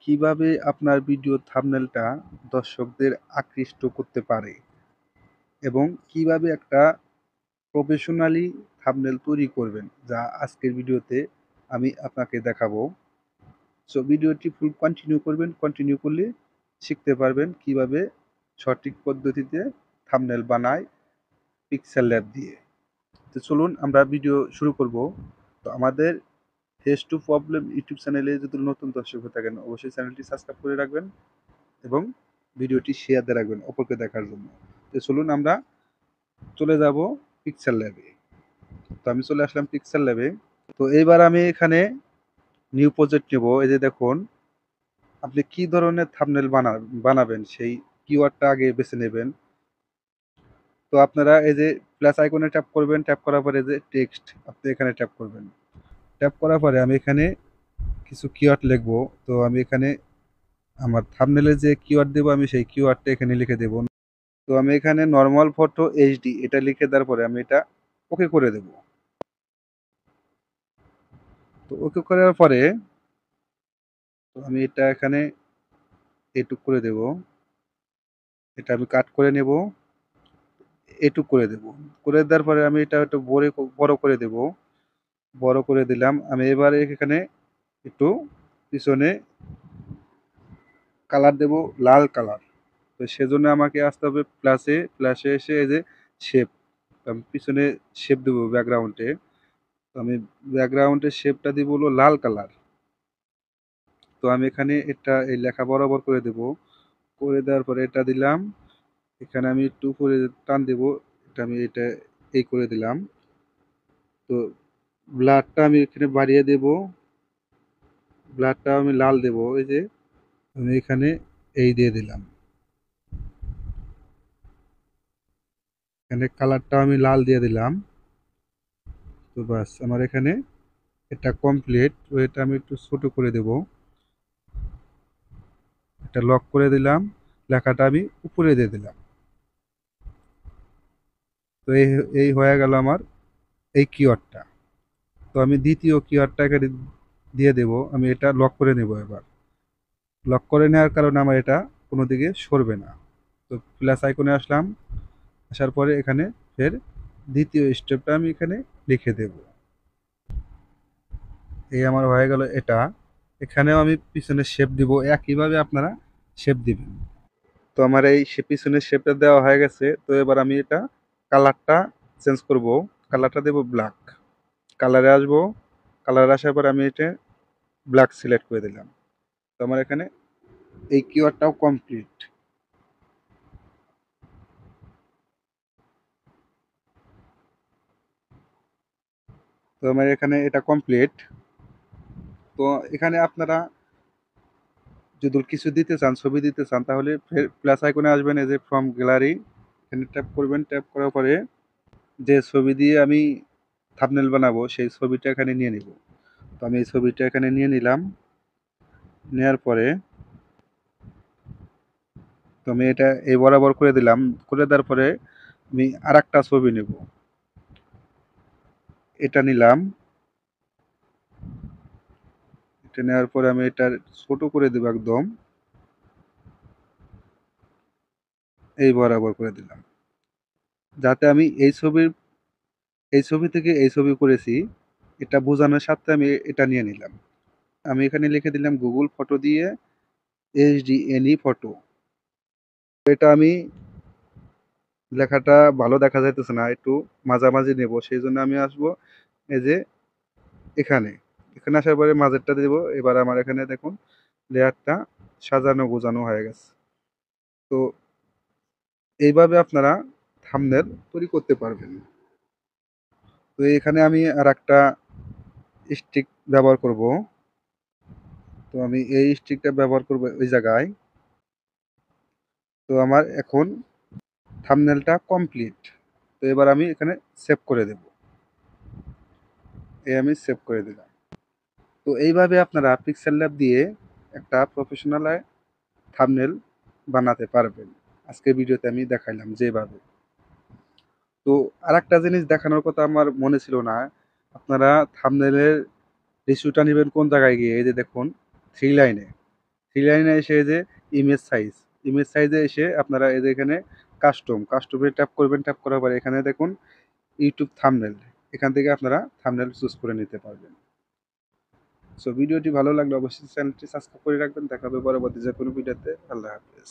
কিভাবে আপনার ভিডিও থাম্বনেলটা দর্শকদের আকৃষ্ট করতে পারে এবং কিভাবে একটা প্রফেশনালি থাম্বনেল তৈরি করবেন, যা আজকের ভিডিওতে আমি আপনাকে দেখাবো। সো ভিডিওটি ফুল কন্টিনিউ করবেন। কন্টিনিউ করলে শিখতে পারবেন কিভাবে সঠিক পদ্ধতিতে থাম্বনেল বানায় পিক্সেল ল্যাব দিয়ে। তো চলুন আমরা ভিডিও শুরু করব। তো আমাদের ফেস টু প্রবলেম ইউটিউব চ্যানেলে যদি নতুন দর্শক হয়ে থাকেন, অবশ্যই চ্যানেলটি সাবস্ক্রাইব করে রাখবেন এবং ভিডিওটি শেয়ার দিয়ে রাখবেন অপরকে দেখার জন্য। তো চলুন আমরা চলে যাব পিক্সেল ল্যাবে। তো আমি চলে আসলাম পিক্সেল ল্যাবে। তো এইবার আমি এখানে নিউ প্রজেক্ট নেব। এই যে দেখুন, আপনি কি ধরনের থাম্বনেল বানাবেন সেই কিওয়ার্ডটা আগে বেছে নেবেন। তো আপনারা এই যে প্লাস আইকনে ট্যাপ করবেন, ট্যাপ করার পরে যে টেক্সট আপনি এখানে ট্যাপ করবেন। ট্যাপ করার পরে আমি এখানে কিছু কিওয়ার্ড লিখবো। তো আমি এখানে আমার থাম্বনেলে যে কিওয়ার্ড দেবো আমি সেই কিওয়ার্ডটা এখানে লিখে দেব। তো আমি এখানে নর্মাল ফটো এইচডি এটা লিখে দেওয়ার পরে আমি এটা ওকে করে দেব। তো ওকে করার পরে তো আমি এটা এখানে এটুক করে দেব। এটা আমি কাট করে নেব, এটুক করে দেব। করে দেওয়ার পরে আমি এটা একটু বড় করে দেব। বড় করে দিলাম। আমি এবারে এখানে একটু পিছনে কালার দেব, লাল কালার। তো সেজন্য আমাকে আসতে হবে প্লাসে। প্লাসে এসে এই যে শেপ, আমি পিছনে শেপ দেবো ব্যাকগ্রাউন্ডে। তো আমি ব্যাকগ্রাউন্ডের শেপটা দিব হলো লাল কালার। তো আমি এখানে এটা এই লেখা বরাবর করে দেব। করে দেওয়ার পরে এটা দিলাম। এখানে আমি একটু উপরে টান দেব। এটা আমি এটা এই করে দিলাম। তো ব্লাডটা আমি এখানে বাড়িয়ে দেব। ব্লাডটা আমি লাল দেব। এই যে আমি এখানে এই দিয়ে দিলাম। এখানে কালারটা আমি লাল দিয়ে দিলাম। তো বাস আমার এখানে এটা কমপ্লিট। তো এটা আমি একটু ছোট করে দেব। এটা লক করে দিলাম। লেখাটা আমি উপরে দিয়ে দিলাম। তো এই এই হয়ে গেল আমার এই কিওয়ার্ডটা। তো আমি দ্বিতীয় কিওয়ার্ডটা এখানে দিয়ে দেব। আমি এটা লক করে নেব। এবার লক করে নেওয়ার কারণে আমার এটা কোনো দিকে সরবে না। তো প্লাস আইকনে আসলাম। আসার পরে এখানে ফের দ্বিতীয় স্টেপটা আমি এখানে লিখে দেব। এই আমার হয়ে গেল এটা। এখানেও আমি পিছনে শেপ দিব, একইভাবে আপনারা শেপ দিবেন। তো আমার এই পিছনের শেপটা দেওয়া হয়ে গেছে। তো এবার আমি এটা কালারটা চেঞ্জ করব। কালারটা দেব ব্ল্যাক। কালারে আসবো। কালার আসার পর আমি এটা ব্ল্যাক সিলেক্ট করে দিলাম। তো আমার এখানে এই কিওয়ার্ডটাও কমপ্লিট। তো আমার এখানে এটা কমপ্লিট। তো এখানে আপনারা যদি কিছু দিতে চান, ছবি দিতে চান, তাহলে প্লাস আইকনে আসবেন। এই যে ফ্রম গ্যালারি এখানে ট্যাপ করবেন। ট্যাপ করার পরে যে ছবি দিয়ে আমি থাম্বনেল বানাবো সেই ছবিটা এখানে নিয়ে নিব। তো আমি এই ছবিটা এখানে নিয়ে নিলাম। নেওয়ার পরে তো আমি এটা এই বরাবর করে দিলাম। করে দেওয়ার পরে আমি আর একটা ছবি নেব। এটা নিলাম। এটা নেওয়ার পরে আমি এটা ছোট করে দেবো একদম। এই বরাবর করে দিলাম, যাতে আমি এই ছবি থেকে এই ছবি করেছি এটা বোঝানোর সাথে আমি এটা নিয়ে নিলাম। আমি এখানে লিখে দিলাম গুগল ফটো দিয়ে HDNE ফটো। এটা আমি লেখাটা ভালো দেখা যাইতেছে না, একটু মাঝামাঝি নেব। সেই জন্য আমি আসবো এই যে এখানে। এখানে আসার পরে মাঝেরটা দেব। এবার আমার এখানে দেখুন লেয়ারটা সাজানো গোছানো হয়ে গেছে। তো এইভাবে আপনারা থাম্বনেল তৈরি করতে পারবেন। তো এখানে আমি আর একটা স্টিক ব্যবহার করব। তো আমি এই স্টিকটা ব্যবহার করব ওই জায়গায়। তো আমার এখন থাম্বনেলটা কমপ্লিট। তো এবার আমি এখানে সেভ করে দেব। এই আমি সেভ করে দিলাম। তো এইভাবে আপনারা পিক্সেল ল্যাব দিয়ে একটা প্রফেশনাল থাম্বনেল বানাতে পারবেন। আজকের ভিডিওতে আমি দেখাইলাম যেভাবে। তো আরেকটা জিনিস দেখানোর কথা আমার মনে ছিল না। আপনারা থাম্বনেলের রেশিওটা নেবেন কোন জায়গায় গিয়ে, এই যে দেখুন থ্রি লাইনে। থ্রি লাইনে এসে এই যে ইমেজ সাইজে এসে আপনারা এই যে এখানে কাস্টমে ট্যাপ করবেন। ট্যাপ করার পরে এখানে দেখুন ইউটিউব থাম্বনেল, এখান থেকে আপনারা থাম্বনেল চুজ করে নিতে পারবেন। সো ভিডিওটি ভালো লাগলে অবশ্যই চ্যানেলটি সাবস্ক্রাইব করে রাখবেন। দেখা হবে পরবর্তী যে কোনো ভিডিওতে। আল্লাহ হাফেজ।